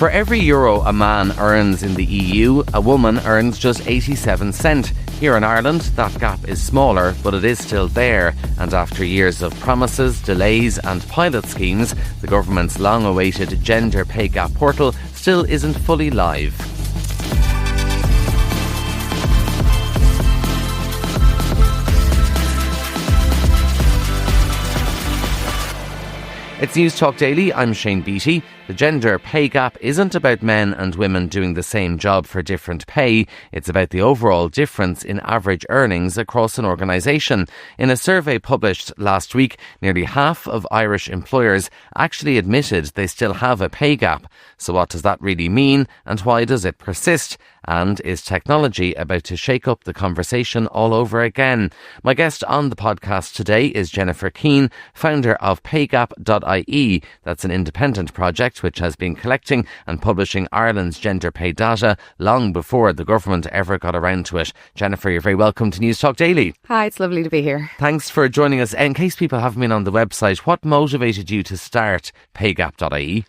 For every euro a man earns in the EU, a woman earns just 87 cents. Here in Ireland, that gap is smaller, but it is still there. And after years of promises, delays and pilot schemes, the government's long-awaited gender pay gap portal still isn't fully live. It's Newstalk Daily, I'm Shane Beatty. The gender pay gap isn't about men and women doing the same job for different pay. It's about the overall difference in average earnings across an organisation. In a survey published last week, nearly half of Irish employers actually admitted they still have a pay gap. So what does that really mean, and why does it persist? And is technology about to shake up the conversation all over again? My guest on the podcast today is Jennifer Keane, founder of PayGap.ie. That's an independent project which has been collecting and publishing Ireland's gender pay data long before the government ever got around to it. Jennifer, you're very welcome to Newstalk Daily. Hi, it's lovely to be here. Thanks for joining us. In case people haven't been on the website, what motivated you to start PayGap.ie?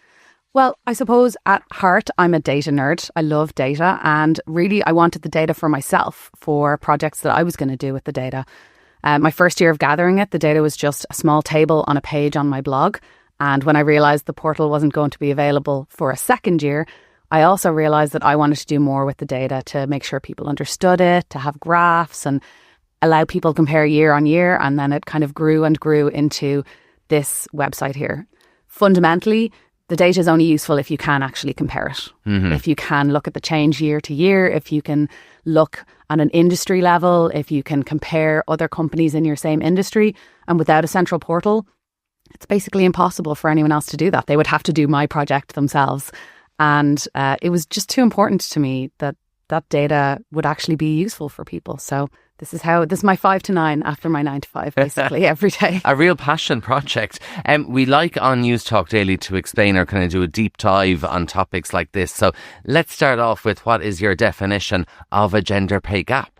Well, I suppose at heart, I'm a data nerd. I love data, and really I wanted the data for myself for projects that I was going to do with the data. My first year of gathering it, the data was just a small table on a page on my blog. And when I realised the portal wasn't going to be available for a second year, I also realised that I wanted to do more with the data to make sure people understood it, to have graphs and allow people to compare year on year. And then it kind of grew and grew into this website here. Fundamentally, the data is only useful if you can actually compare it. Mm-hmm. If you can look at the change year to year, if you can look at an industry level, if you can compare other companies in your same industry. And without a central portal, it's basically impossible for anyone else to do that. They would have to do my project themselves. And it was just too important to me that that data would actually be useful for people. So this is my 5 to 9 after my 9 to 5, basically, every day. A real passion project. We like on Newstalk Daily to explain or kind of do a deep dive on topics like this. So let's start off with, what is your definition of a gender pay gap?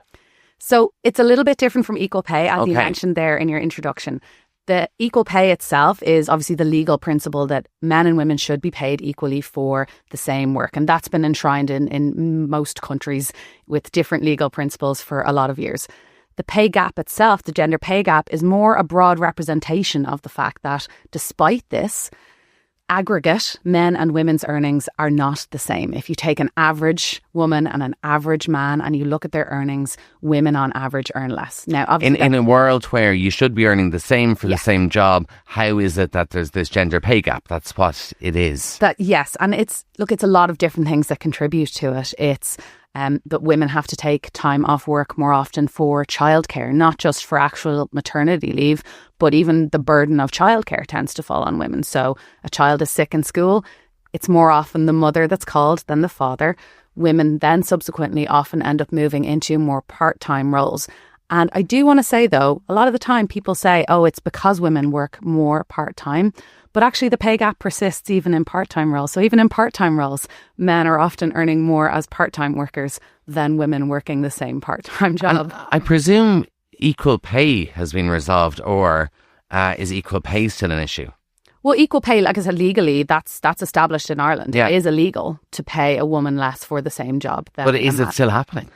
So it's a little bit different from equal pay, as you mentioned there in your introduction. The equal pay itself is obviously the legal principle that men and women should be paid equally for the same work. And that's been enshrined in most countries with different legal principles for a lot of years. The pay gap itself, the gender pay gap, is more a broad representation of the fact that despite this, aggregate men and women's earnings are not the same. If you take an average woman and an average man and you look at their earnings, women on average earn less. Now, obviously, in a world where you should be earning the same for the same job, how is it that there's this gender pay gap? That's what it is. Yes, and it's a lot of different things that contribute to it. It's that women have to take time off work more often for childcare, not just for actual maternity leave, but even the burden of childcare tends to fall on women. So a child is sick in school, it's more often the mother that's called than the father. Women then subsequently often end up moving into more part-time roles. And I do want to say, though, a lot of the time people say, oh, it's because women work more part-time. But actually the pay gap persists even in part-time roles. So even in part-time roles, men are often earning more as part-time workers than women working the same part-time job. And I presume equal pay has been resolved, or is equal pay still an issue? Well, equal pay, like I said, legally, that's established in Ireland. Yeah. It is illegal to pay a woman less for the same job. But is it still happening?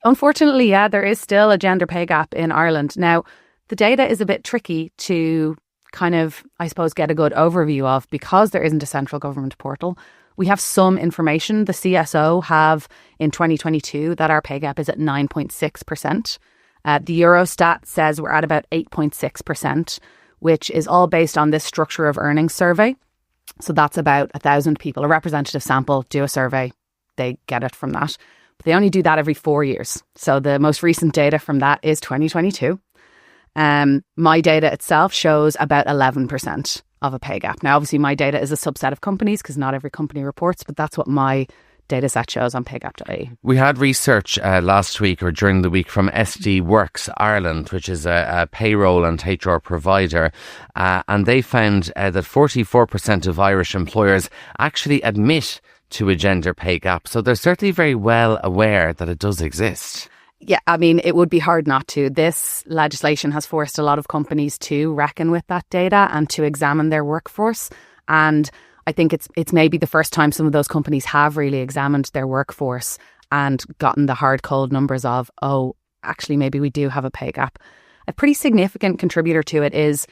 Unfortunately, yeah, there is still a gender pay gap in Ireland. Now, the data is a bit tricky to kind of, I suppose, get a good overview of because there isn't a central government portal. We have some information. The CSO have in 2022 that our pay gap is at 9.6%. The Eurostat says we're at about 8.6%, which is all based on this structure of earnings survey. So that's about 1,000 people, a representative sample, do a survey, they get it from that. But they only do that every 4 years. So the most recent data from that is 2022. My data itself shows about 11% of a pay gap. Now, obviously, my data is a subset of companies because not every company reports, but that's what my data set shows on PayGap.ie. We had research last week or during the week from SD Works Ireland, which is a payroll and HR provider, and they found that 44% of Irish employers actually admit to a gender pay gap. So they're certainly very well aware that it does exist. Yeah, I mean, it would be hard not to. This legislation has forced a lot of companies to reckon with that data and to examine their workforce. And I think it's maybe the first time some of those companies have really examined their workforce and gotten the hard, cold numbers of, oh, actually, maybe we do have a pay gap. A pretty significant contributor to it is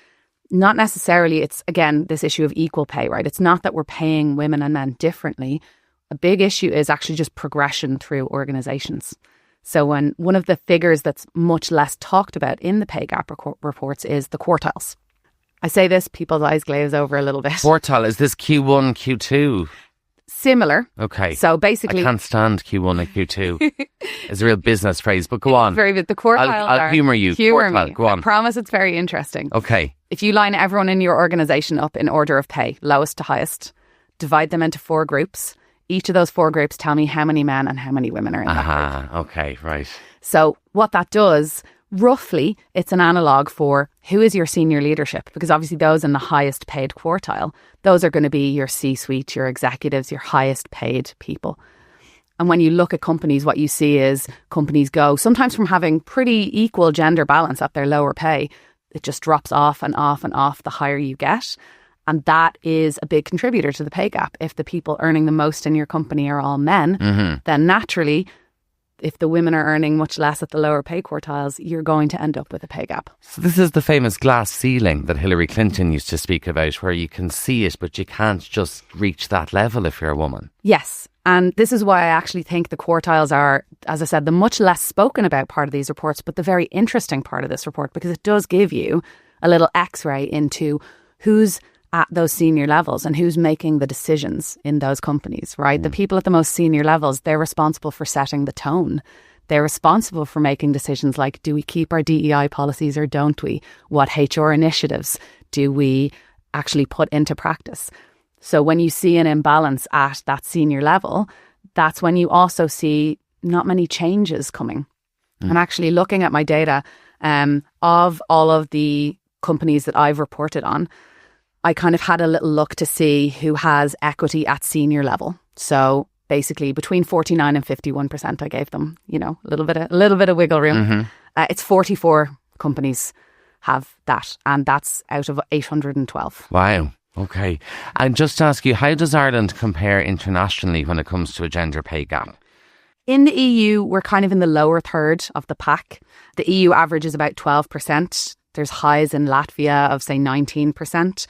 not necessarily, it's again, this issue of equal pay, right? It's not that we're paying women and men differently. A big issue is actually just progression through organisations. So when one of the figures that's much less talked about in the pay gap reports is the quartiles. I say this, people's eyes glaze over a little bit. Quartile, is this Q1, Q2? Similar. Okay. So basically, I can't stand Q1 and Q2. It's a real business phrase, but go on. Very good. The quartiles I'll humour you. Quartile, me. go on. I promise it's very interesting. Okay. If you line everyone in your organisation up in order of pay, lowest to highest, divide them into 4 groups. Each of those 4 groups tell me how many men and how many women are in that group. Okay, right. So what that does, roughly, it's an analogue for who is your senior leadership, because obviously those in the highest paid quartile, those are going to be your C-suite, your executives, your highest paid people. And when you look at companies, what you see is companies go sometimes from having pretty equal gender balance at their lower pay, it just drops off and off and off the higher you get. And that is a big contributor to the pay gap. If the people earning the most in your company are all men, then naturally, if the women are earning much less at the lower pay quartiles, you're going to end up with a pay gap. So this is the famous glass ceiling that Hillary Clinton used to speak about, where you can see it, but you can't just reach that level if you're a woman. Yes. And this is why I actually think the quartiles are, as I said, the much less spoken about part of these reports, but the very interesting part of this report, because it does give you a little x-ray into who's at those senior levels and who's making the decisions in those companies, right? The people at the most senior levels, they're responsible for setting the tone. They're responsible for making decisions like, do we keep our DEI policies or don't we? What HR initiatives do we actually put into practice? So when you see an imbalance at that senior level, that's when you also see not many changes coming. And actually looking at my data of all of the companies that I've reported on, I kind of had a little look to see who has equity at senior level. So basically between 49 and 51%, I gave them, a little bit of wiggle room. It's 44 companies have that, and that's out of 812. Wow. Okay. And just to ask you, how does Ireland compare internationally when it comes to a gender pay gap? In the EU, we're kind of in the lower third of the pack. The EU average is about 12%. There's highs in Latvia of, say, 19%.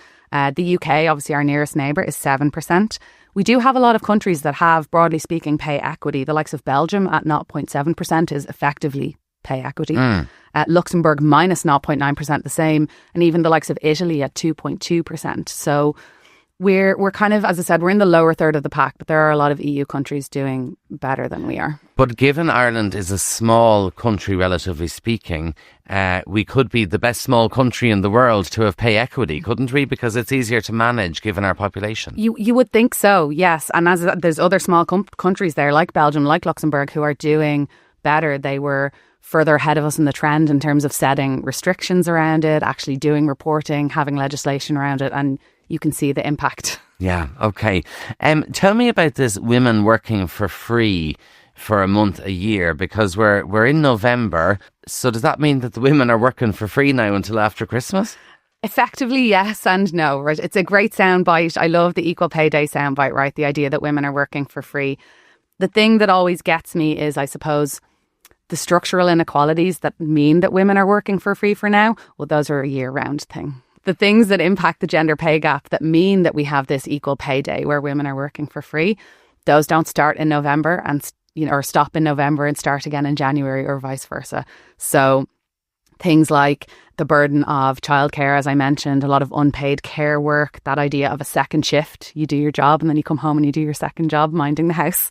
The UK, obviously our nearest neighbour, is 7%. We do have a lot of countries that have, broadly speaking, pay equity. The likes of Belgium at 0.7% is effectively pay equity. Luxembourg minus 0.9% the same. And even the likes of Italy at 2.2%. So we're kind of, as I said, we're in the lower third of the pack, but there are a lot of EU countries doing better than we are. But given Ireland is a small country, relatively speaking, we could be the best small country in the world to have pay equity, couldn't we? Because it's easier to manage given our population. You would think so, yes. And as there's other small countries there, like Belgium, like Luxembourg, who are doing better. They were further ahead of us in the trend in terms of setting restrictions around it, actually doing reporting, having legislation around it, and you can see the impact. Yeah, okay. Tell me about this women working for free for a month a year, because we're in November. So does that mean that the women are working for free now until after Christmas? Effectively, yes and no. Right? It's a great soundbite. I love the Equal Pay Day soundbite, right? The idea that women are working for free. The thing that always gets me is, I suppose, the structural inequalities that mean that women are working for free for now. Well, those are a year-round thing. The things that impact the gender pay gap that mean that we have this Equal Pay Day where women are working for free, those don't start in November and or stop in November and start again in January, or vice versa. So things like the burden of childcare, as I mentioned, a lot of unpaid care work, that idea of a second shift. You do your job and then you come home and you do your second job minding the house.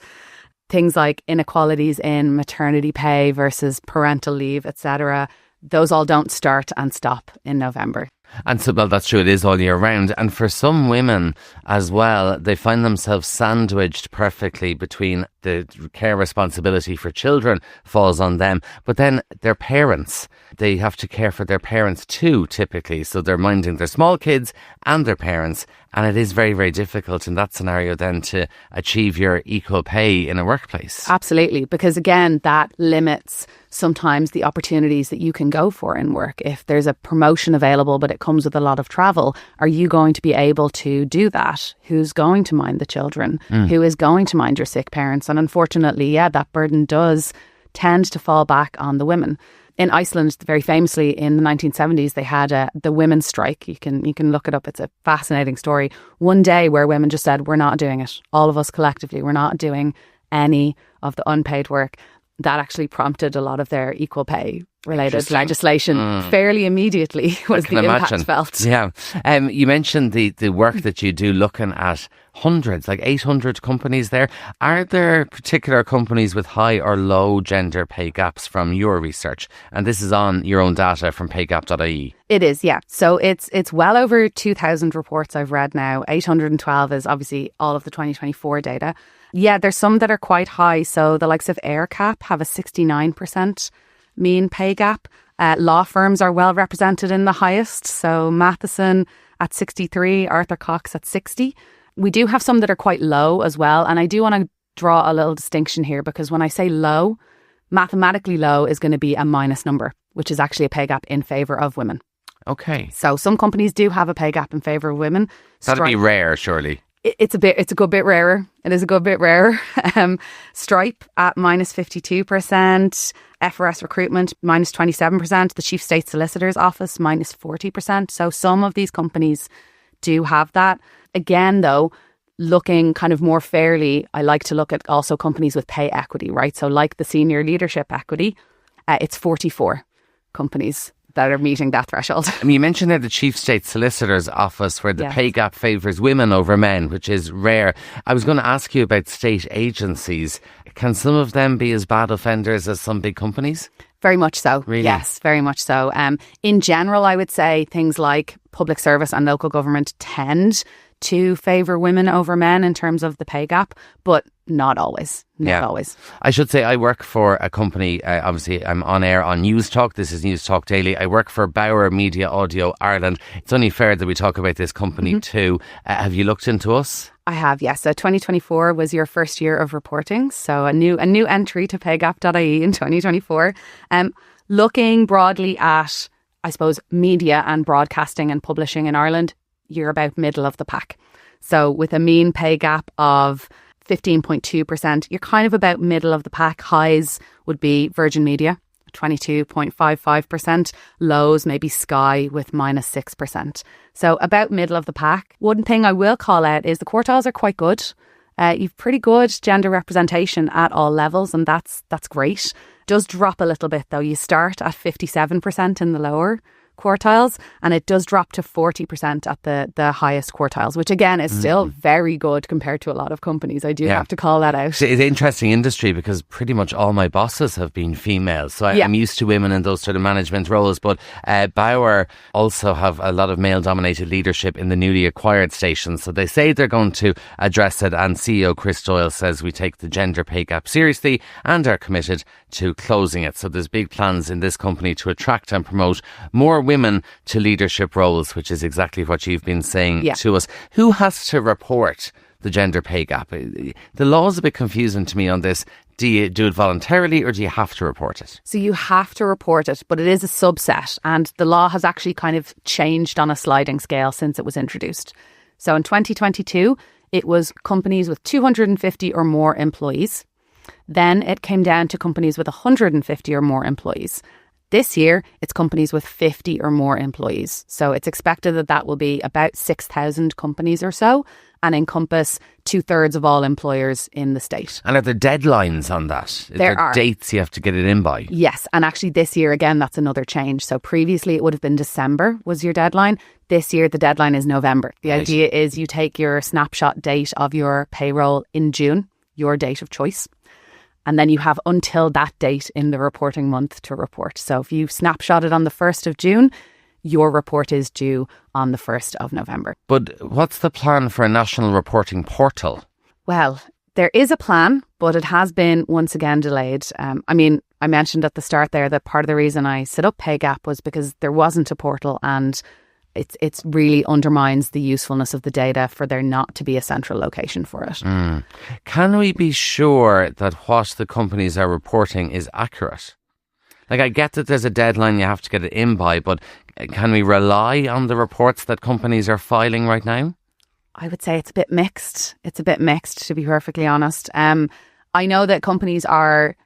Things like inequalities in maternity pay versus parental leave, etc. Those all don't start and stop in November. And so, well, that's true. It is all year round. And for some women as well, they find themselves sandwiched perfectly between the care responsibility for children falls on them, but then their parents, they have to care for their parents too, typically. So they're minding their small kids and their parents. And it is very, very difficult in that scenario then to achieve your equal pay in a workplace. Absolutely. Because again, that limits sometimes the opportunities that you can go for in work. If there's a promotion available, but it comes with a lot of travel. Are you going to be able to do that? Who's going to mind the children? Who is going to mind your sick parents? And unfortunately, that burden does tend to fall back on the women. In Iceland, very famously in the 1970s, they had the women's strike. You can look it up. It's a fascinating story. One day where women just said, we're not doing it. All of us collectively, we're not doing any of the unpaid work. That actually prompted a lot of their equal pay related legislation fairly immediately was the impact felt. Yeah. You mentioned the work that you do looking at hundreds, like 800 companies there. Are there particular companies with high or low gender pay gaps from your research? And this is on your own data from PayGap.ie. It is, yeah. So it's well over 2,000 reports I've read now. 812 is obviously all of the 2024 data. Yeah, there's some that are quite high. So the likes of AirCap have a 69% mean pay gap. Law firms are well represented in the highest. So Matheson at 63, Arthur Cox at 60. We do have some that are quite low as well. And I do want to draw a little distinction here, because when I say low, mathematically low is going to be a minus number, which is actually a pay gap in favour of women. Okay. So some companies do have a pay gap in favour of women. That'd be rare, surely. It's a good bit rarer. It is a good bit rarer. Stripe at minus 52%, FRS Recruitment minus 27%, the Chief State Solicitor's Office minus 40%. So some of these companies do have that. Again, though, looking kind of more fairly, I like to look at also companies with pay equity, right? So like the senior leadership equity, it's 44 companies that are meeting that threshold. I mean, you mentioned there the Chief State Solicitor's Office, where the pay gap favours women over men, which is rare. I was going to ask you about state agencies. Can some of them be as bad offenders as some big companies? Very much so. Really? Yes, very much so. In general, I would say things like public service and local government tend to favour women over men in terms of the pay gap, but not always. Not always. I should say I work for a company, obviously I'm on air on Newstalk. This is Newstalk Daily. I work for Bauer Media Audio Ireland. It's only fair that we talk about this company too. Have you looked into us? I have, yes. So 2024 was your first year of reporting. So a new entry to PayGap.ie in 2024. Looking broadly at, I suppose, media and broadcasting and publishing in Ireland, you're about middle of the pack. So with a mean pay gap of 15.2%, you're kind of about middle of the pack. Highs would be Virgin Media, 22.55%. Lows, maybe Sky with minus 6%. So about middle of the pack. One thing I will call out is the quartiles are quite good. You've pretty good gender representation at all levels, and that's great. Does drop a little bit though. You start at 57% in the lower quartiles, and it does drop to 40% at the highest quartiles, which again is still very good compared to a lot of companies. I do have to call that out. It's an interesting industry because pretty much all my bosses have been female, so I'm used to women in those sort of management roles. But Bauer also have a lot of male-dominated leadership in the newly acquired stations, so they say they're going to address it, and CEO Chris Doyle says we take the gender pay gap seriously and are committed to closing it. So there's big plans in this company to attract and promote more women to leadership roles, which is exactly what you've been saying to us. Who has to report the gender pay gap? The law is a bit confusing to me on this. Do you do it voluntarily or do you have to report it? So you have to report it, but it is a subset, and the law has actually kind of changed on a sliding scale since it was introduced. So in 2022, it was companies with 250 or more employees. Then it came down to companies with 150 or more employees. This year, it's companies with 50 or more employees. So it's expected that will be about 6,000 companies or so, and encompass 2/3 of all employers in the state. And are there deadlines on that? There are dates you have to get it in by? Yes, and actually this year, again, that's another change. So previously it would have been December was your deadline. This year the deadline is November. The idea is you take your snapshot date of your payroll in June, your date of choice. And then you have until that date in the reporting month to report. So if you snapshot it on the 1st of June, your report is due on the 1st of November. But what's the plan for a national reporting portal? Well, there is a plan, but it has been once again delayed. I mentioned at the start there that part of the reason I set up PayGap was because there wasn't a portal, and it's really undermines the usefulness of the data for there not to be a central location for it. Can we be sure that what the companies are reporting is accurate? Like, I get that there's a deadline you have to get it in by, but can we rely on the reports that companies are filing right now? I would say it's a bit mixed. It's a bit mixed, to be perfectly honest. I know that companies are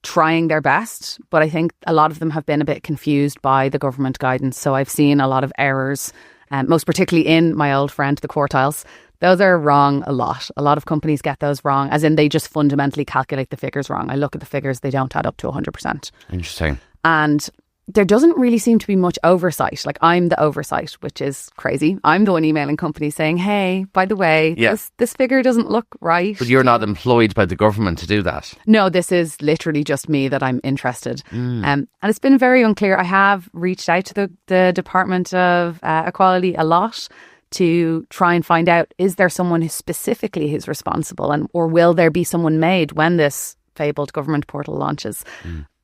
trying their best, but I think a lot of them have been a bit confused by the government guidance. So I've seen a lot of errors, most particularly in my old friend, the quartiles. Those are wrong a lot. A lot of companies get those wrong, as in they just fundamentally calculate the figures wrong. I look at the figures, they don't add up to 100%. Interesting. And there doesn't really seem to be much oversight. Like, I'm the oversight, which is crazy. I'm the one emailing companies saying, hey, by the way, this figure doesn't look right. But you're not employed by the government to do that. No, this is literally just me that I'm interested. And it's been very unclear. I have reached out to the Department of Equality a lot to try and find out, is there someone who specifically is responsible, or will there be someone made when this fabled government portal launches?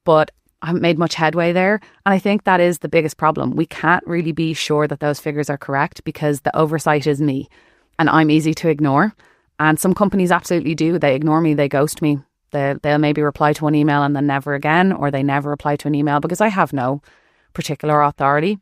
But I haven't made much headway there. And I think that is the biggest problem. We can't really be sure that those figures are correct because the oversight is me and I'm easy to ignore. And some companies absolutely do. They ignore me. They ghost me. They'll maybe reply to one email and then never again, or they never reply to an email because I have no particular authority.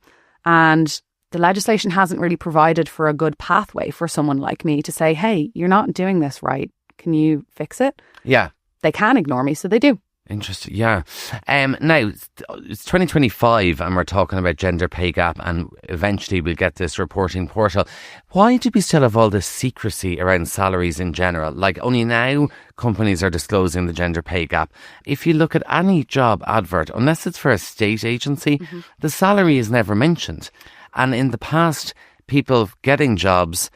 And the legislation hasn't really provided for a good pathway for someone like me to say, hey, you're not doing this right. Can you fix it? Yeah. They can ignore me, so they do. Interesting, yeah. Now, it's 2025 and we're talking about gender pay gap, and eventually we'll get this reporting portal. Why do we still have all this secrecy around salaries in general? Like, only now companies are disclosing the gender pay gap. If you look at any job advert, unless it's for a state agency, the salary is never mentioned. And in the past, people getting jobs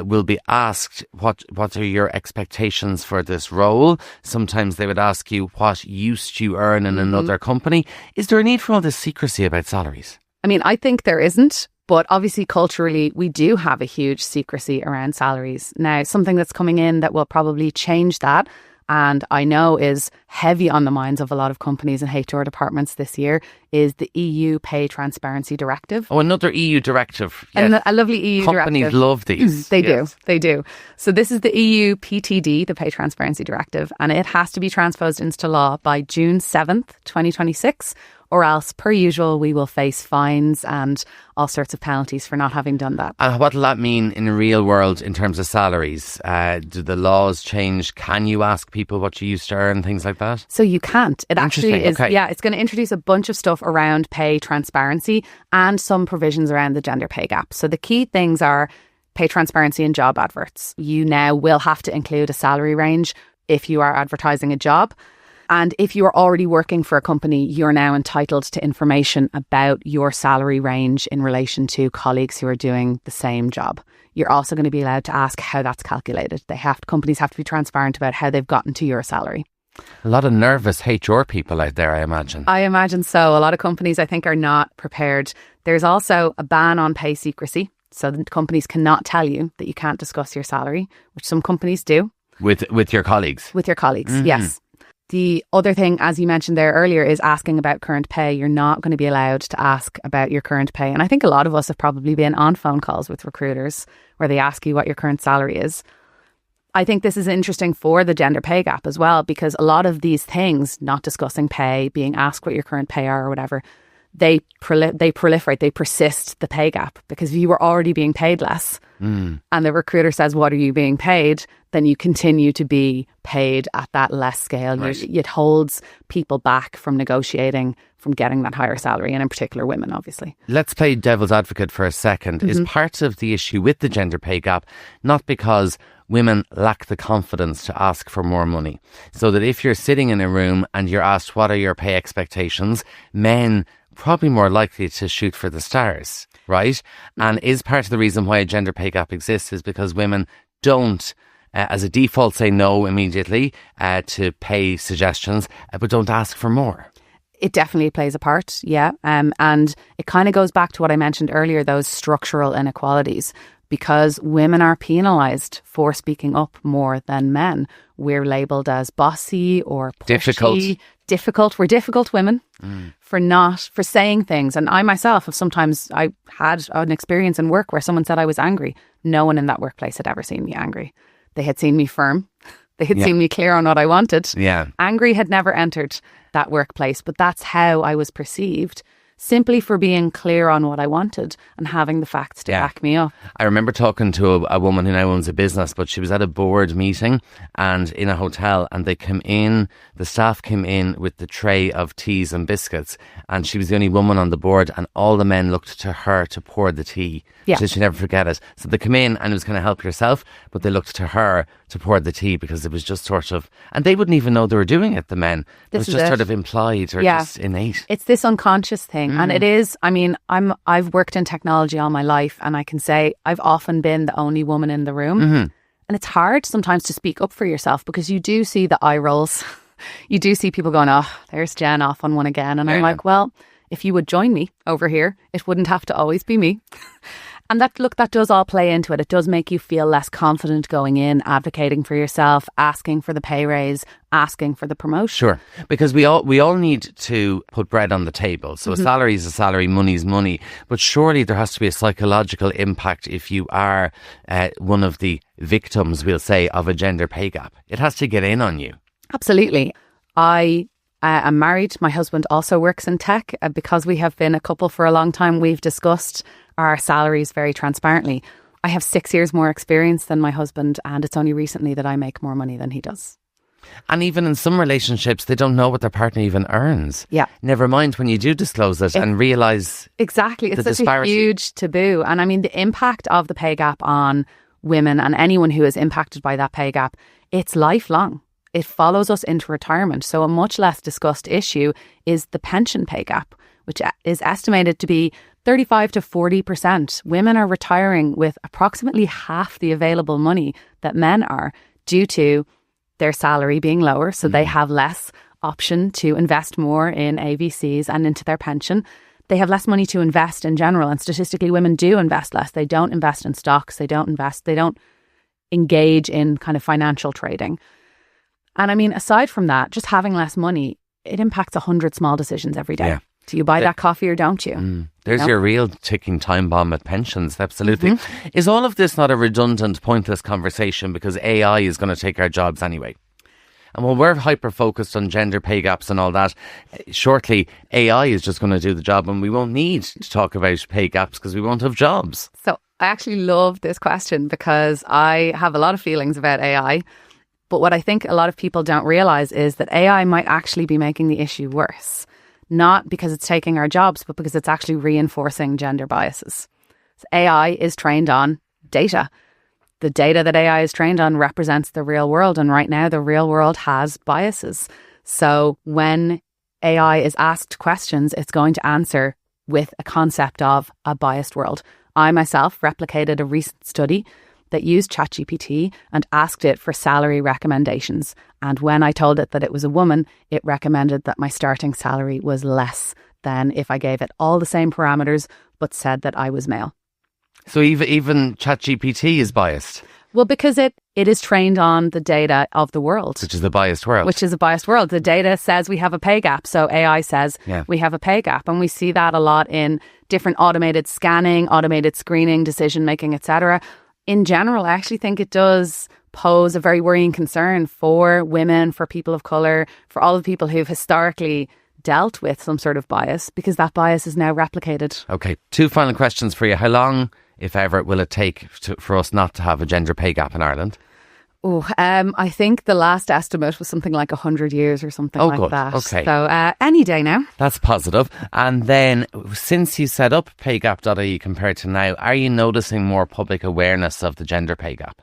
will be asked, what are your expectations for this role? Sometimes they would ask you, what used you earn in another company? Is there a need for all this secrecy about salaries? I mean, I think there isn't, but obviously culturally, we do have a huge secrecy around salaries. Now, something that's coming in that will probably change that, and I know is heavy on the minds of a lot of companies and HR departments this year, is the EU Pay Transparency Directive. Oh, another EU directive. Yes. And a lovely EU Companies directive. love these. They do. So this is the EU PTD, the Pay Transparency Directive, and it has to be transposed into law by June 7th, 2026, or else, per usual, we will face fines and all sorts of penalties for not having done that. And what will that mean in the real world in terms of salaries? Do the laws change? Can you ask people what you used to earn, things like that? So you can't. It actually is, okay. It's going to introduce a bunch of stuff around pay transparency and some provisions around the gender pay gap. So the key things are pay transparency in job adverts. You now will have to include a salary range if you are advertising a job. And if you're already working for a company, you're now entitled to information about your salary range in relation to colleagues who are doing the same job. You're also going to be allowed to ask how that's calculated. Companies have to be transparent about how they've gotten to your salary. A lot of nervous HR people out there, I imagine. I imagine so. A lot of companies, I think, are not prepared. There's also a ban on pay secrecy. So the companies cannot tell you that you can't discuss your salary, which some companies do. With your colleagues? With your colleagues, yes. The other thing, as you mentioned there earlier, is asking about current pay. You're not going to be allowed to ask about your current pay. And I think a lot of us have probably been on phone calls with recruiters where they ask you what your current salary is. I think this is interesting for the gender pay gap as well, because a lot of these things, not discussing pay, being asked what your current pay are or whatever, they proliferate, they persist the pay gap, because if you were already being paid less and the recruiter says, what are you being paid? Then you continue to be paid at that less scale. Right. It holds people back from negotiating, from getting that higher salary, and in particular women, obviously. Let's play devil's advocate for a second. Is part of the issue with the gender pay gap not because women lack the confidence to ask for more money? So that if you're sitting in a room and you're asked, what are your pay expectations? Men probably more likely to shoot for the stars, right? And is part of the reason why a gender pay gap exists is because women don't, as a default, say no immediately to pay suggestions, but don't ask for more. It definitely plays a part, yeah. And it kind of goes back to what I mentioned earlier, those structural inequalities. Because women are penalised for speaking up more than men. We're labelled as bossy or pushy. Difficult. We're difficult women for saying things. And I myself I had an experience in work where someone said I was angry. No one in that workplace had ever seen me angry. They had seen me firm. They had seen me clear on what I wanted. Yeah. Angry had never entered that workplace, but that's how I was perceived, simply for being clear on what I wanted and having the facts to back me up. I remember talking to a woman who now owns a business, but she was at a board meeting and in a hotel, and the staff came in with the tray of teas and biscuits, and she was the only woman on the board, and all the men looked to her to pour the tea. Yeah. So she'd never forget it. So they come in and it was kind of help yourself, but they looked to her to pour the tea because it was just sort of, and they wouldn't even know they were doing it, the men. It was just sort of implied or just innate. It's this unconscious thing. And it is, I mean, I've worked in technology all my life, and I can say I've often been the only woman in the room. And it's hard sometimes to speak up for yourself because you do see the eye rolls. You do see people going, oh, there's Jen off on one again. And I'm like, well, if you would join me over here, it wouldn't have to always be me. And that does all play into it. It does make you feel less confident going in, advocating for yourself, asking for the pay raise, asking for the promotion. Sure, because we all need to put bread on the table. So a salary is a salary, money is money. But surely there has to be a psychological impact if you are one of the victims, we'll say, of a gender pay gap. It has to get in on you. Absolutely. I am married. My husband also works in tech. Because we have been a couple for a long time, we've discussed our salaries very transparently. I have 6 years more experience than my husband, and it's only recently that I make more money than he does. And even in some relationships, they don't know what their partner even earns. Yeah. Never mind when you do disclose it and realise exactly. It's such disparity. A huge taboo. And I mean, the impact of the pay gap on women and anyone who is impacted by that pay gap, it's lifelong. It follows us into retirement. So a much less discussed issue is the pension pay gap, which is estimated to be 35 to 40%. Women are retiring with approximately half the available money that men are due to their salary being lower. So they have less option to invest more in AVCs and into their pension. They have less money to invest in general. And statistically, women do invest less. They don't invest in stocks. They don't engage in kind of financial trading. And I mean, aside from that, just having less money, it impacts 100 small decisions every day. Yeah. Do you buy that coffee or don't you? There's your real ticking time bomb at pensions, absolutely. Is all of this not a redundant, pointless conversation because AI is going to take our jobs anyway? And while we're hyper-focused on gender pay gaps and all that, shortly AI is just going to do the job and we won't need to talk about pay gaps because we won't have jobs. So I actually love this question because I have a lot of feelings about AI. But what I think a lot of people don't realise is that AI might actually be making the issue worse. Not because it's taking our jobs, but because it's actually reinforcing gender biases. So AI is trained on data. The data that AI is trained on represents the real world. And right now, the real world has biases. So when AI is asked questions, it's going to answer with a concept of a biased world. I myself replicated a recent study that used ChatGPT and asked it for salary recommendations. And when I told it that it was a woman, it recommended that my starting salary was less than if I gave it all the same parameters, but said that I was male. So even ChatGPT is biased? Well, because it is trained on the data of the world. Which is a biased world. Which is a biased world. The data says we have a pay gap. So AI says we have a pay gap. And we see that a lot in different automated scanning, automated screening, decision making, etc. In general, I actually think it does pose a very worrying concern for women, for people of colour, for all the people who've historically dealt with some sort of bias, because that bias is now replicated. Okay, 2 final questions for you. How long, if ever, will it take for us not to have a gender pay gap in Ireland? I think the last estimate was something like 100 years or something like that. Okay. So any day now. That's positive. And then since you set up PayGap.ie compared to now, are you noticing more public awareness of the gender pay gap?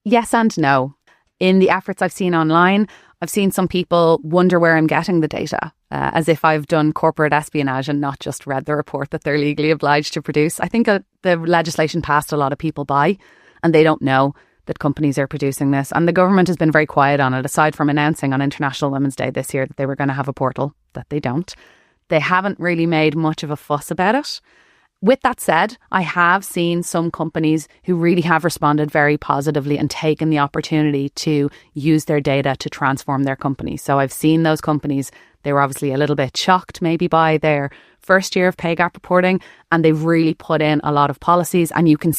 Yes and no. In the efforts I've seen online, I've seen some people wonder where I'm getting the data, as if I've done corporate espionage and not just read the report that they're legally obliged to produce. I think the legislation passed a lot of people by, and they don't know that companies are producing this. And the government has been very quiet on it, aside from announcing on International Women's Day this year that they were going to have a portal, that they don't. They haven't really made much of a fuss about it. With that said, I have seen some companies who really have responded very positively and taken the opportunity to use their data to transform their company. So I've seen those companies, they were obviously a little bit shocked maybe by their first year of pay gap reporting, and they've really put in a lot of policies, and you can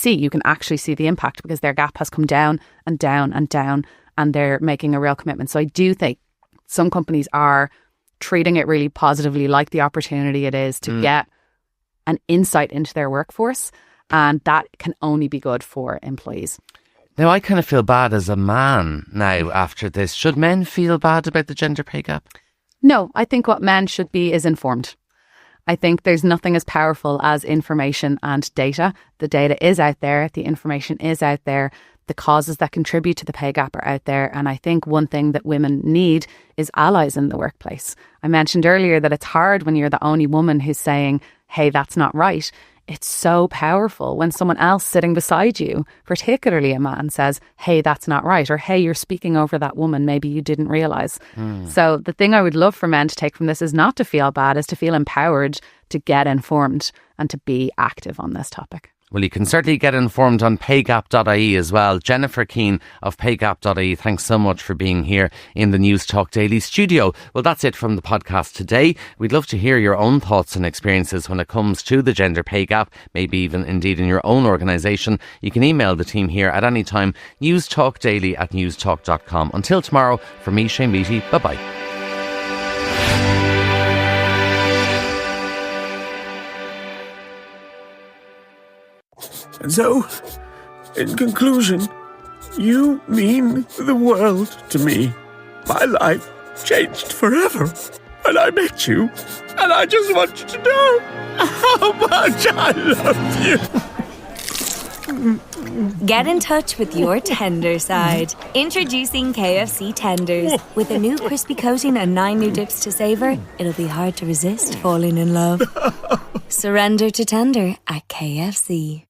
actually see the impact because their gap has come down and down and down. and they're making a real commitment. So I do think some companies are treating it really positively, like the opportunity it is to get an insight into their workforce, and that can only be good for employees. Now, I kind of feel bad as a man now after this. Should men feel bad about the gender pay gap? No, I think what men should be is informed. I think there's nothing as powerful as information and data. The data is out there, the information is out there, the causes that contribute to the pay gap are out there. And I think one thing that women need is allies in the workplace. I mentioned earlier that it's hard when you're the only woman who's saying, hey, that's not right. It's so powerful when someone else sitting beside you, particularly a man, says, hey, that's not right, or hey, you're speaking over that woman, maybe you didn't realise. So the thing I would love for men to take from this is not to feel bad, is to feel empowered to get informed and to be active on this topic. Well, you can certainly get informed on PayGap.ie as well. Jennifer Keane of PayGap.ie, thanks so much for being here in the Newstalk Daily studio. Well, that's it from the podcast today. We'd love to hear your own thoughts and experiences when it comes to the gender pay gap, maybe even indeed in your own organisation. You can email the team here at any time, newstalkdaily@newstalk.com. Until tomorrow, from me, Shane Beatty, bye-bye. And so, in conclusion, you mean the world to me. My life changed forever when I met you, and I just want you to know how much I love you. Get in touch with your tender side. Introducing KFC Tenders. With a new crispy coating and 9 new dips to savour, it'll be hard to resist falling in love. Surrender to tender at KFC.